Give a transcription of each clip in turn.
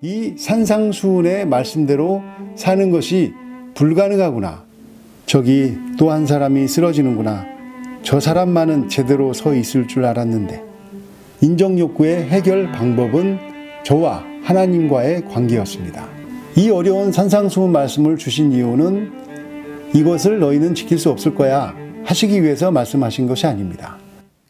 이 산상수훈의 말씀대로 사는 것이 불가능하구나. 저기 또 한 사람이 쓰러지는구나. 저 사람만은 제대로 서 있을 줄 알았는데. 인정욕구의 해결 방법은 저와 하나님과의 관계였습니다. 이 어려운 산상수훈 말씀을 주신 이유는 이것을 너희는 지킬 수 없을 거야 하시기 위해서 말씀하신 것이 아닙니다.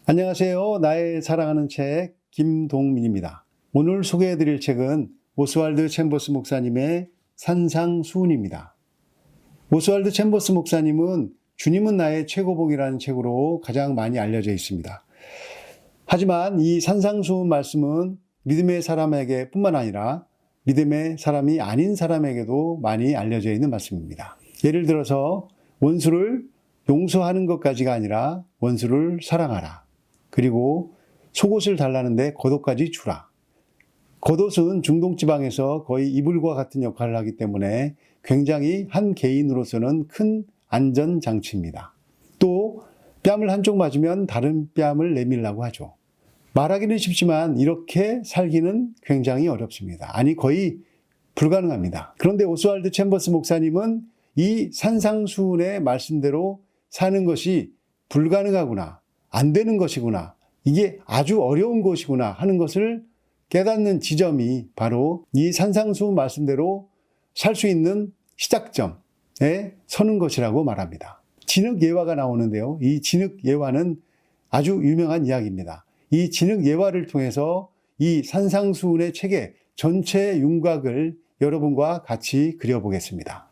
안녕하세요. 나의 사랑하는 책 김동민입니다. 오늘 소개해드릴 책은 오스왈드 챔버스 목사님의 산상수훈입니다. 오스왈드 챔버스 목사님은 주님은 나의 최고봉이라는 책으로 가장 많이 알려져 있습니다. 하지만 이 산상수훈 말씀은 믿음의 사람에게 뿐만 아니라 믿음의 사람이 아닌 사람에게도 많이 알려져 있는 말씀입니다. 예를 들어서 원수를 용서하는 것까지가 아니라 원수를 사랑하라. 그리고 속옷을 달라는데 겉옷까지 주라. 겉옷은 중동지방에서 거의 이불과 같은 역할을 하기 때문에 굉장히 한 개인으로서는 큰 안전장치입니다. 또 뺨을 한쪽 맞으면 다른 뺨을 내밀라고 하죠. 말하기는 쉽지만 이렇게 살기는 굉장히 어렵습니다. 아니 거의 불가능합니다. 그런데 오스왈드 챔버스 목사님은 이 산상수훈의 말씀대로 사는 것이 불가능하구나, 안 되는 것이구나, 이게 아주 어려운 것이구나 하는 것을 깨닫는 지점이 바로 이 산상수훈 말씀대로 살 수 있는 시작점에 서는 것이라고 말합니다. 진흙예화가 나오는데요. 이 진흙예화는 아주 유명한 이야기입니다. 이 진흙예화를 통해서 이 산상수훈의 책의 전체 윤곽을 여러분과 같이 그려보겠습니다.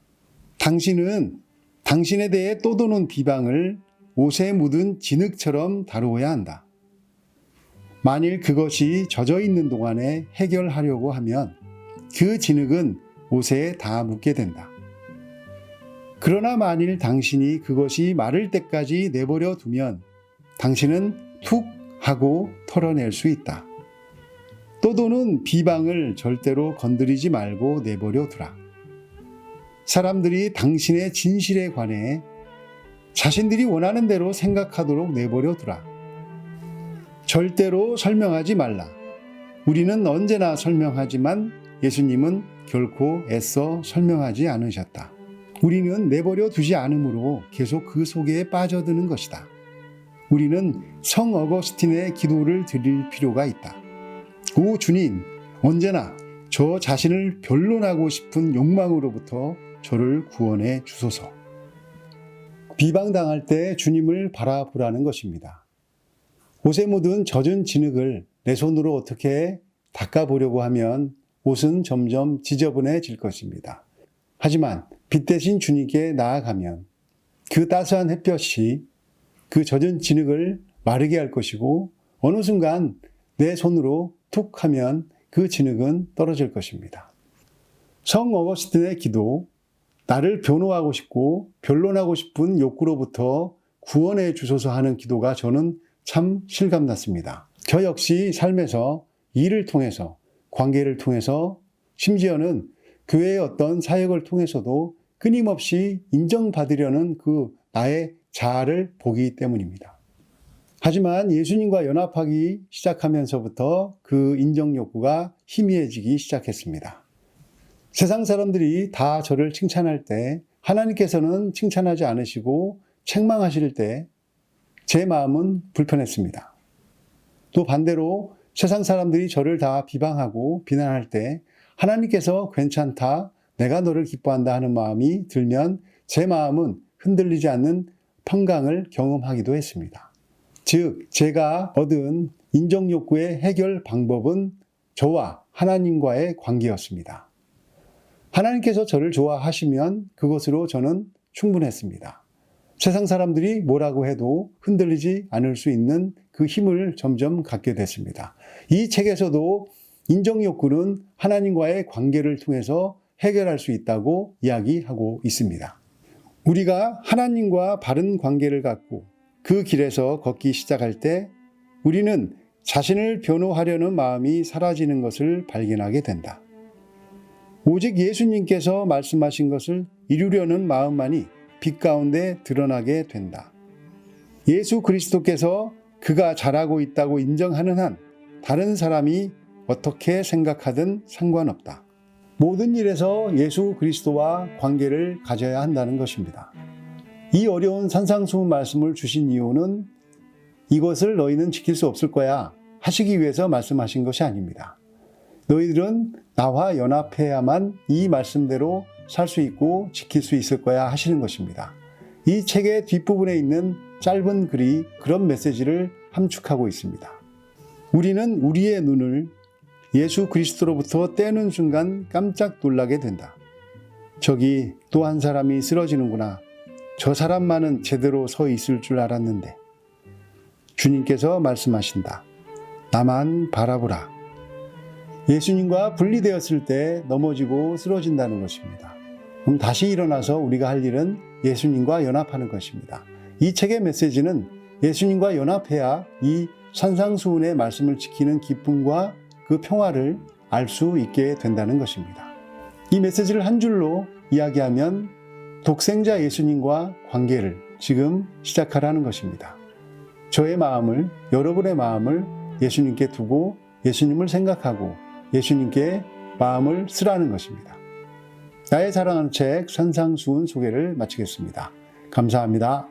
당신은 당신에 대해 떠도는 비방을 옷에 묻은 진흙처럼 다루어야 한다. 만일 그것이 젖어 있는 동안에 해결하려고 하면 그 진흙은 옷에 다 묻게 된다. 그러나 만일 당신이 그것이 마를 때까지 내버려 두면 당신은 툭 하고 털어낼 수 있다. 떠도는 비방을 절대로 건드리지 말고 내버려 두라. 사람들이 당신의 진실에 관해 자신들이 원하는 대로 생각하도록 내버려 두라. 절대로 설명하지 말라. 우리는 언제나 설명하지만 예수님은 결코 애써 설명하지 않으셨다. 우리는 내버려 두지 않으므로 계속 그 속에 빠져드는 것이다. 우리는 성 어거스틴의 기도를 드릴 필요가 있다. 오 주님, 언제나 저 자신을 변론하고 싶은 욕망으로부터 저를 구원해 주소서. 비방당할 때 주님을 바라보라는 것입니다. 옷에 묻은 젖은 진흙을 내 손으로 어떻게 닦아보려고 하면 옷은 점점 지저분해질 것입니다. 하지만 빛 대신 주님께 나아가면 그 따스한 햇볕이 그 젖은 진흙을 마르게 할 것이고 어느 순간 내 손으로 툭 하면 그 진흙은 떨어질 것입니다. 성 어거스틴의 기도, 나를 변호하고 싶고 변론하고 싶은 욕구로부터 구원해 주소서 하는 기도가 저는 참 실감났습니다. 저 역시 삶에서 일을 통해서, 관계를 통해서, 심지어는 교회의 어떤 사역을 통해서도 끊임없이 인정받으려는 그 나의 자아를 보기 때문입니다. 하지만 예수님과 연합하기 시작하면서부터 그 인정 욕구가 희미해지기 시작했습니다. 세상 사람들이 다 저를 칭찬할 때 하나님께서는 칭찬하지 않으시고 책망하실 때 제 마음은 불편했습니다. 또 반대로 세상 사람들이 저를 다 비방하고 비난할 때 하나님께서 괜찮다, 내가 너를 기뻐한다 하는 마음이 들면 제 마음은 흔들리지 않는 평강을 경험하기도 했습니다. 즉, 제가 얻은 인정욕구의 해결 방법은 저와 하나님과의 관계였습니다. 하나님께서 저를 좋아하시면 그것으로 저는 충분했습니다. 세상 사람들이 뭐라고 해도 흔들리지 않을 수 있는 그 힘을 점점 갖게 됐습니다. 이 책에서도 인정욕구는 하나님과의 관계를 통해서 해결할 수 있다고 이야기하고 있습니다. 우리가 하나님과 바른 관계를 갖고 그 길에서 걷기 시작할 때 우리는 자신을 변호하려는 마음이 사라지는 것을 발견하게 된다. 오직 예수님께서 말씀하신 것을 이루려는 마음만이 빛 가운데 드러나게 된다. 예수 그리스도께서 그가 잘하고 있다고 인정하는 한 다른 사람이 어떻게 생각하든 상관없다. 모든 일에서 예수 그리스도와 관계를 가져야 한다는 것입니다. 이 어려운 산상수훈 말씀을 주신 이유는 이것을 너희는 지킬 수 없을 거야 하시기 위해서 말씀하신 것이 아닙니다. 너희들은 나와 연합해야만 이 말씀대로 살 수 있고 지킬 수 있을 거야 하시는 것입니다. 이 책의 뒷부분에 있는 짧은 글이 그런 메시지를 함축하고 있습니다. 우리는 우리의 눈을 예수 그리스도로부터 떼는 순간 깜짝 놀라게 된다. 저기 또 한 사람이 쓰러지는구나. 저 사람만은 제대로 서 있을 줄 알았는데. 주님께서 말씀하신다. 나만 바라보라. 예수님과 분리되었을 때 넘어지고 쓰러진다는 것입니다. 그럼 다시 일어나서 우리가 할 일은 예수님과 연합하는 것입니다. 이 책의 메시지는 예수님과 연합해야 이 산상수훈의 말씀을 지키는 기쁨과 그 평화를 알 수 있게 된다는 것입니다. 이 메시지를 한 줄로 이야기하면 독생자 예수님과 관계를 지금 시작하라는 것입니다. 저의 마음을, 여러분의 마음을 예수님께 두고 예수님을 생각하고 예수님께 마음을 쓰라는 것입니다. 나의 사랑하는 책 산상수훈 소개를 마치겠습니다. 감사합니다.